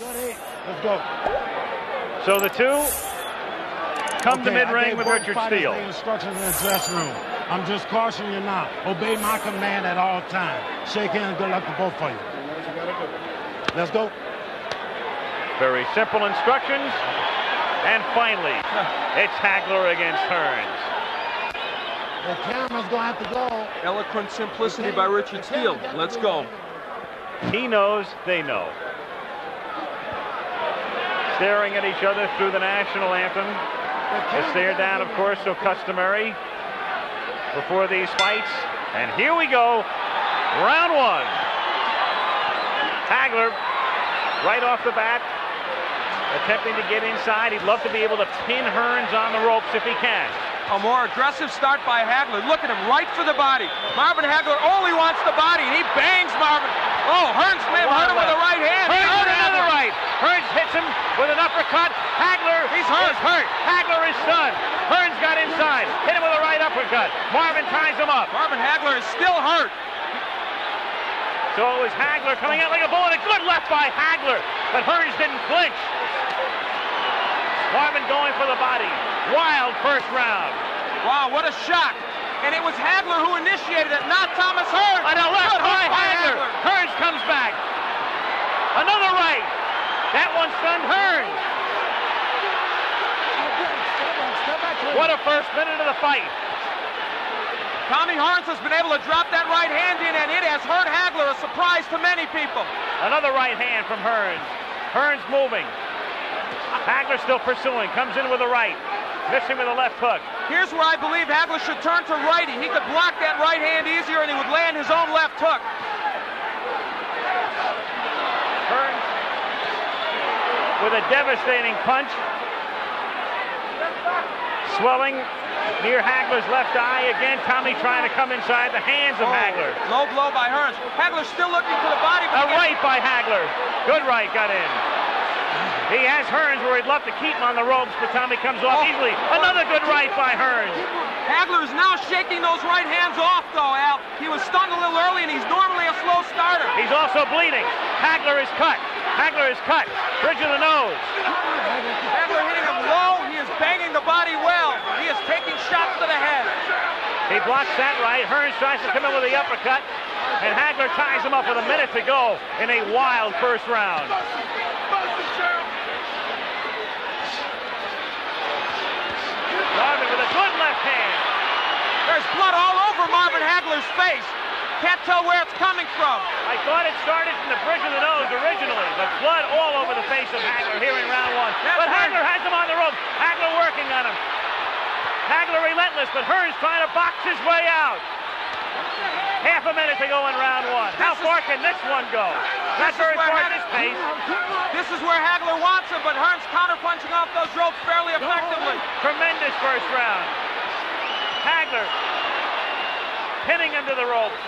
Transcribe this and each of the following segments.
Let's go. So the two come to mid-ring with Richard Steele. Instructions in the dressing room. I'm just cautioning you now. Obey my command at all times. Shake hands. Good luck to both of you. Let's go. Very simple instructions. And finally, it's Hagler against Hearns. The camera's going to have to go. Eloquent simplicity by Richard Steele. Let's go. He knows, they know. Staring at each other through the national anthem. A stare down, of course, so customary before these fights. And here we go. Round one. Hagler, right off the bat, attempting to get inside. He'd love to be able to pin Hearns on the ropes if he can. A more aggressive start by Hagler. Look at him, right for the body. Marvin Hagler only wants the body, and he bangs Marvin. Oh, Hearns may have hurt him with the right hand. Hearns with another right. Hearns hits him with an uppercut. Hagler is hurt. Hagler is stunned. Hearns got inside. Hit him with a right uppercut. Marvin ties him up. Marvin Hagler is still hurt. So it was Hagler coming out like a bullet. A good left by Hagler, but Hearns didn't flinch. Marvin going for the body. Wild first round. Wow, what a shock. And it was Hagler who initiated it, not Thomas Hearns. On a left by Hagler. Hearns comes back. Another right. That one stunned Hearns. What a first minute of the fight. Tommy Hearns has been able to drop that right hand in, and it has hurt Hagler, a surprise to many people. Another right hand from Hearns. Hearns moving. Hagler still pursuing. Comes in with a right. Missing with a left hook. Here's where I believe Hagler should turn to righty. He could block that right hand easier, and he would land his own left hook. Hearns with a devastating punch. Swelling near Hagler's left eye. Again, Tommy trying to come inside the hands of Hagler. Low blow by Hearns. Hagler still looking for the body. A right by Hagler. Good right got in. He has Hearns where he'd love to keep him on the ropes, but Tommy comes off easily. Another good right by Hearns. Hagler is now shaking those right hands off, though, Al. He was stunned a little early, and he's normally a slow starter. He's also bleeding. Hagler is cut. Hagler is cut. Bridge of the nose. Hagler hitting him low. He is banging the body well. He is taking shots to the head. He blocks that right. Hearns tries to come in with the uppercut, and Hagler ties him up with a minute to go in a wild first round. Marvin with a good left hand. There's blood all over Marvin Hagler's face. Can't tell where it's coming from. I thought it started from the bridge of the nose originally, but blood all over the face of Hagler here in round one. But Hagler has him on the rope. Hagler working on him. Hagler relentless, but Hearns trying to box his way out. Half a minute to go in round one. How far can this one go? Not very far at this pace. This is where Hagler wants him, but Hearns counterpunching off those ropes fairly effectively. Tremendous first round. Hagler pinning him to the ropes,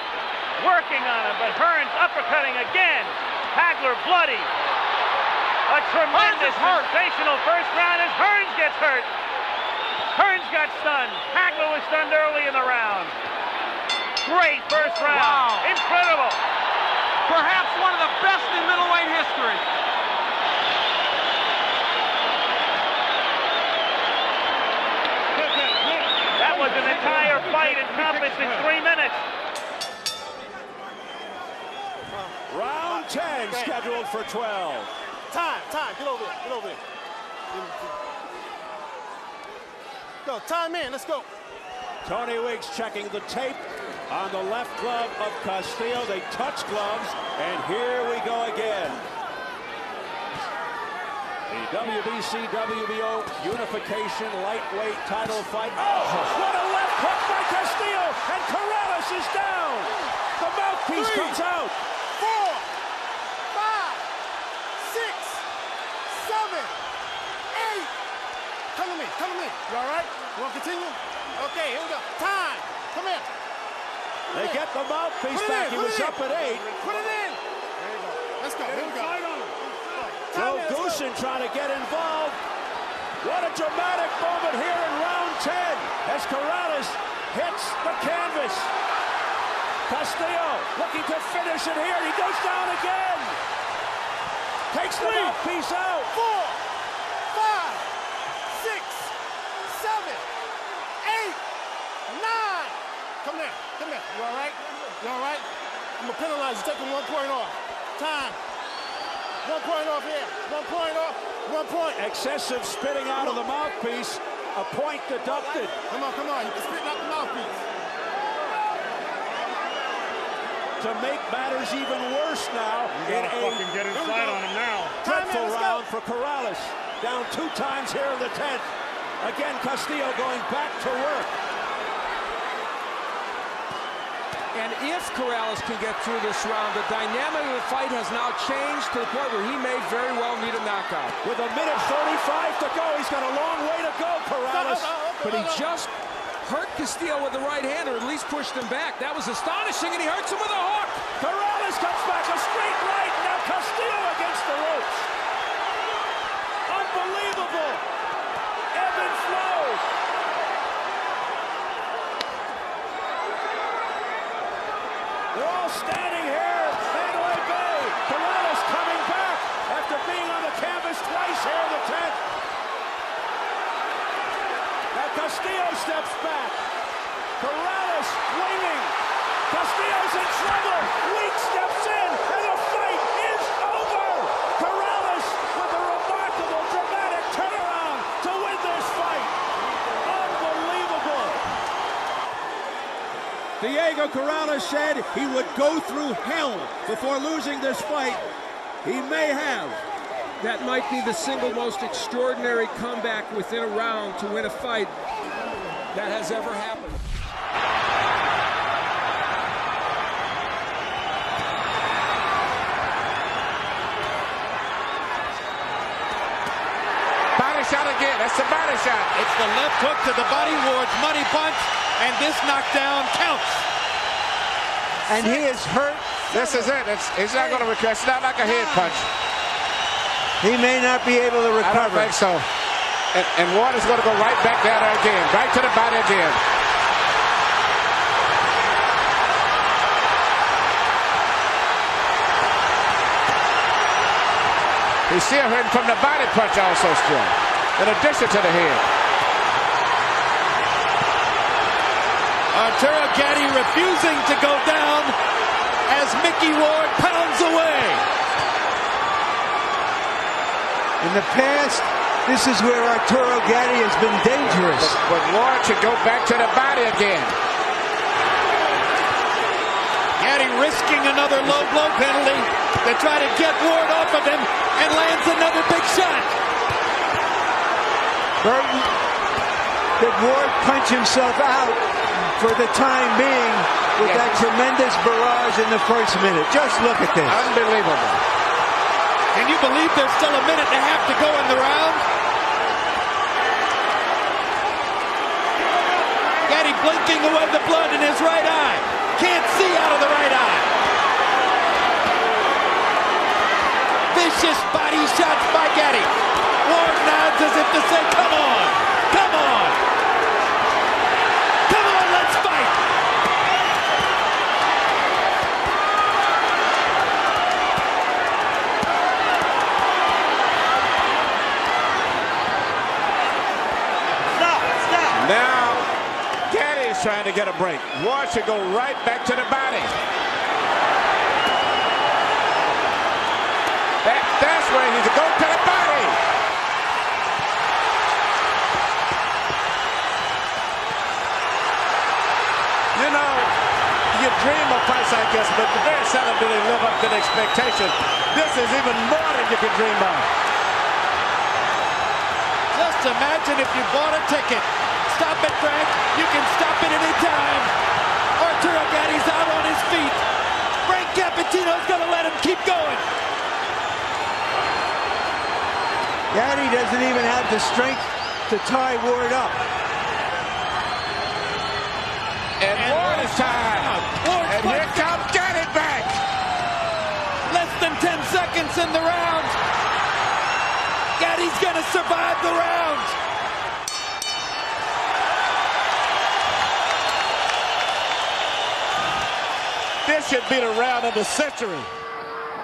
working on him, but Hearns uppercutting again. Hagler bloody. A tremendous, sensational first round as Hearns gets hurt. Hearns got stunned. Hagler was stunned early in the round. Great first round. Wow. Incredible. Perhaps one of the best in middleweight history. That was an entire fight encompassed in 3 minutes. Round 10 scheduled for 12. Time. Get over here. Go, time in. Let's go. Tony Weeks checking the tape on the left glove of Castillo. They touch gloves, and here we go again. The WBC WBO unification lightweight title fight. Oh, what a left hook by Castillo, and Corrales is down. The mouthpiece comes out. 4, 5, 6, 7, 8. Come to me. You all right? You want to continue? Okay, here we go. Time. Come in. They get the mouthpiece back. He was up at 8. Put it in. There you go. Let's go. Here we go. Joe Goossen trying to get involved. What a dramatic moment here in round 10 as Corrales hits the canvas. Castillo looking to finish it here. He goes down again. takes the mouthpiece out. 4, 5, 6, 7, 8, 9. Come there. Come there. You all right? You all right? I'm going to penalize you. Taking 1 point off. Time. 1 point off here. 1 point off. 1 point. Excessive spitting out of the mouthpiece. A point deducted. Come on, come on. You can spit out the mouthpiece. To make matters even worse now, in a fucking get inside on him now. dreadful round for Corrales. Down 2 times here in the 10th. Again, Castillo going back to work. And if Corrales can get through this round, the dynamic of the fight has now changed to the point where he may very well need a knockout. With 1:35 to go, he's got a long way to go, Corrales. But he just hurt Castillo with the right hand, or at least pushed him back. That was astonishing, and he hurts him with a hook. Corrales comes back, a straight right. Now Castillo against the ropes. Unbelievable. Ebb and flow. They're all standing here at Mandalay Bay. Corrales coming back after being on the canvas twice here in the 10th. Now Castillo steps back. Corrales waiting. Castillo's in trouble. Weeks steps in, and the fight is over. Corrales with a remarkable, dramatic turnaround to win this fight. Unbelievable. Diego Corrales said he would go through hell before losing this fight. He may have. That might be the single most extraordinary comeback within a round to win a fight that has ever happened. Body shot again. That's the body shot. It's the left hook to the body, Ward's money punch, and this knockdown counts. And he is hurt. This is it. He's not going to recover. It's not like a head punch. He may not be able to recover. I don't think so. And Ward is going to go right back there again. Right to the body again. He's still hurting from the body punch also still, in addition to the head. Arturo Gatti refusing to go down as Mickey Ward pounds away. In the past, this is where Arturo Gatti has been dangerous. But Ward should go back to the body again. Gatti risking another low blow penalty to try to get Ward off of him, and lands another big shot. Burton, did Ward punch himself out for the time being with that tremendous barrage in the first minute? Just look at this. Unbelievable. Can you believe there's still a minute and a half to go in the round? Gatti blinking away the blood in his right eye. Can't see out of the right eye. Vicious body shots by Gatti. Ward nods as if to say, come on, come on. Come on, let's fight. Stop. Now, Gatti is trying to get a break. Ward should go right back to the body. That's where he needs to go to the body. You know, you dream of fights like this, but very seldom do they live up to the expectation. This is even more than you could dream of. Just imagine if you bought a ticket. Stop it, Frank. You can stop it any time. Arturo Gatti's out on his feet. Frank Cappuccino's going to let him keep going. Gatti doesn't even have the strength to tie Ward up. And Ward is tied. And here comes Gatti back. Less than 10 seconds in the round. Gatti's going to survive the round. This should be the round of the century.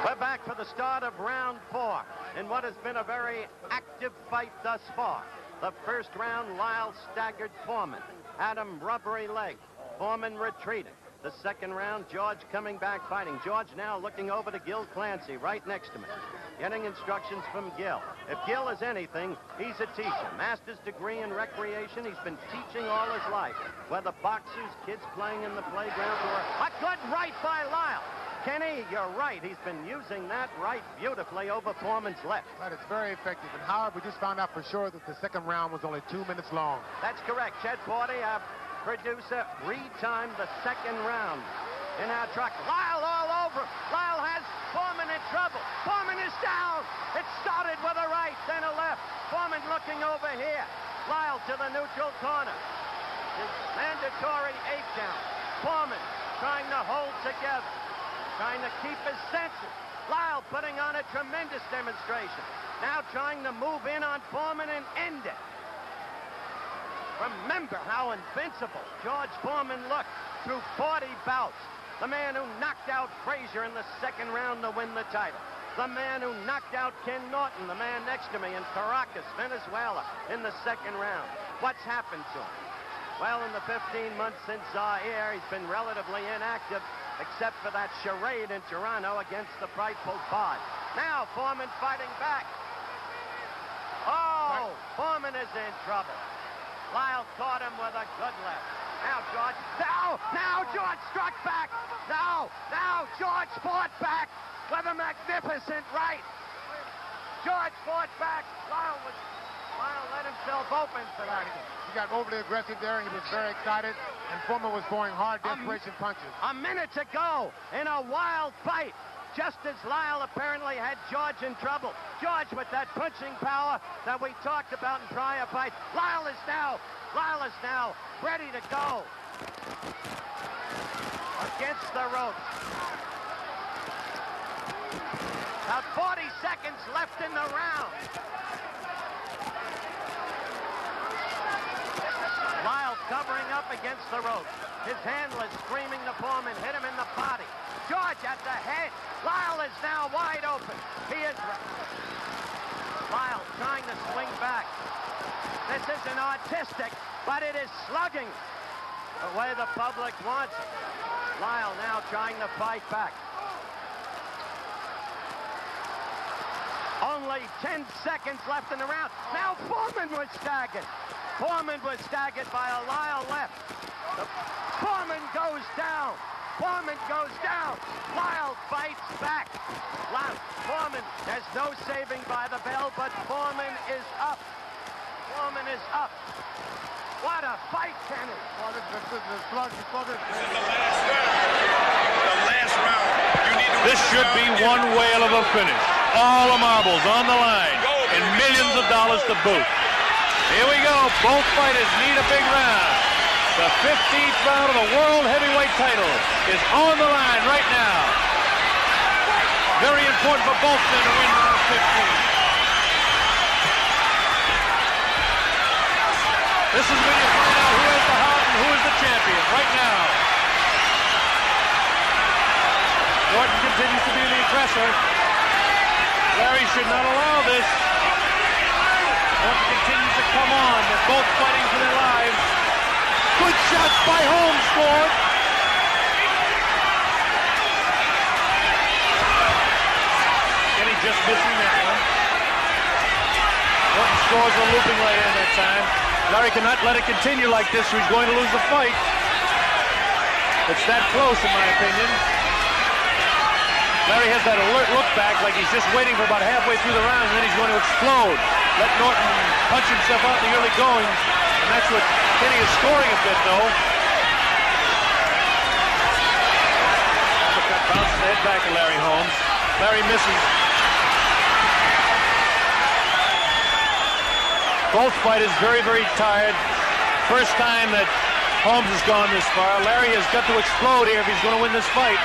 We're back for the start of round 4 in what has been a very active fight thus far. The first round, Lyle staggered Foreman. Adam rubbery leg. Foreman retreating. The second round, George coming back fighting. George now looking over to Gil Clancy right next to me. Getting instructions from Gil. If Gil is anything, he's a teacher. Master's degree in recreation. He's been teaching all his life. Whether boxers, kids playing in the playground, or a good right by Lyle. Kenny, you're right. He's been using that right beautifully over Foreman's left. Right, it's very effective. And Howard, we just found out for sure that the second round was only 2 minutes long. That's correct. Chet Forty, our producer, retimed the second round in our truck. Lyle all over. Lyle has Foreman in trouble. Foreman is down. It started with a right, then a left. Foreman looking over here. Lyle to the neutral corner. His mandatory 8 count. Foreman trying to hold together. Trying to keep his senses. Lyle putting on a tremendous demonstration. Now trying to move in on Foreman and end it. Remember how invincible George Foreman looked through 40 bouts. The man who knocked out Frazier in the second round to win the title. The man who knocked out Ken Norton, the man next to me, in Caracas, Venezuela, in the second round. What's happened to him? Well, in the 15 months since Zaire, he's been relatively inactive, except for that charade in Toronto against the frightful Bod. Now Foreman fighting back. Oh, Foreman is in trouble. Lyle caught him with a good left. Now George, now George struck back. Now George fought back with a magnificent right. George fought back. Lyle let himself open for that. He got overly aggressive there, and he was very excited, and Foreman was throwing hard desperation punches. A minute to go in a wild fight, just as Lyle apparently had George in trouble. George with that punching power that we talked about in prior fights. Lyle is now ready to go against the ropes. About 40 seconds left in the round. Lyle covering up against the ropes. His handler screaming to Foreman, hit him in the body. George at the head. Lyle is now wide open. He is... Lyle trying to swing back. This isn't artistic, but it is slugging the way the public wants it. Lyle now trying to fight back. Only 10 seconds left in the round. Now Foreman was staggered. Foreman was staggered by a Lyle left. Foreman goes down. Foreman goes down. Lyle fights back. Foreman, there's no saving by the bell, but Foreman is up. Foreman is up. What a fight, Kenny. Well, this is the slug. This is the last round. This should be one whale of a finish. All the marbles on the line and millions of dollars to boot. Here we go. Both fighters need a big round. The 15th round of the World Heavyweight title is on the line right now. Very important for both men to win round 15. This is when you find out who has the heart and who is the champion right now. Norton continues to be the aggressor. Larry should not allow this. Norton continues to come on. They're both fighting for their lives. Good shots by Holmes scored. Kenny just missing that one. Norton scores a looping right in that time. Larry cannot let it continue like this or he's going to lose the fight. It's that close in my opinion. Larry has that alert look back like he's just waiting for about halfway through the round and then he's going to explode. Let Norton punch himself out in the early goings. And that's what Kenny is scoring a bit, though. Uppercut bounces the head back to Larry Holmes. Larry misses. Both fighters very, very tired. First time that Holmes has gone this far. Larry has got to explode here if he's going to win this fight.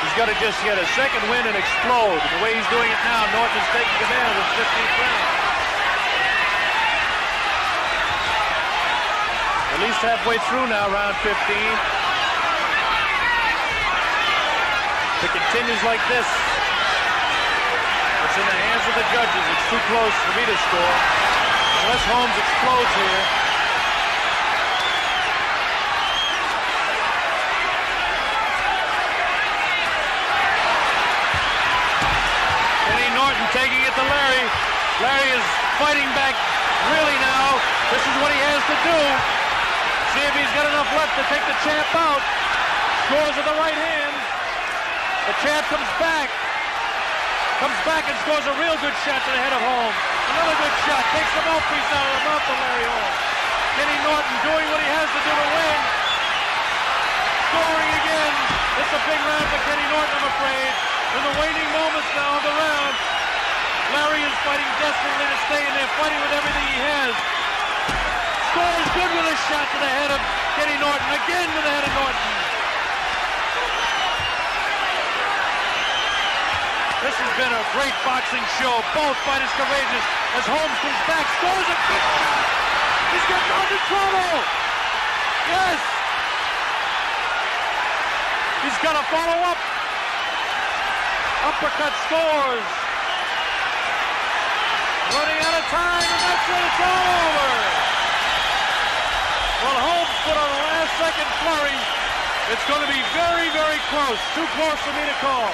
He's got to just get a second win and explode. And the way he's doing it now, Norton is taking command of the 15th round. At least halfway through now, round 15. If it continues like this, It's in the hands of the judges. It's too close for me to score. Unless Holmes explodes here. Kenny Norton taking it to Larry. Larry is fighting back really now. This is what he has to do. See if he's got enough left to take the champ out. Scores with the right hand. The champ comes back. Comes back and scores a real good shot to the head of Holmes. Another good shot. Takes the mouthpiece out of the mouth of Larry Holmes. Kenny Norton doing what he has to do to win. Scoring again. It's a big round for Kenny Norton, I'm afraid. In the waning moments now of the round, Larry is fighting desperately to stay in there, fighting with everything he has. Scores good with a shot to the head of Kenny Norton. Again to the head of Norton. This has been a great boxing show. Both fighters courageous as Holmes comes back, scores a big shot. He's got Norton in trouble. Yes. He's got to follow up. Uppercut scores. Running out of time, and that's it. It's all over. Well, Holmes put on a last-second flurry. It's going to be very, very close. Too close for me to call.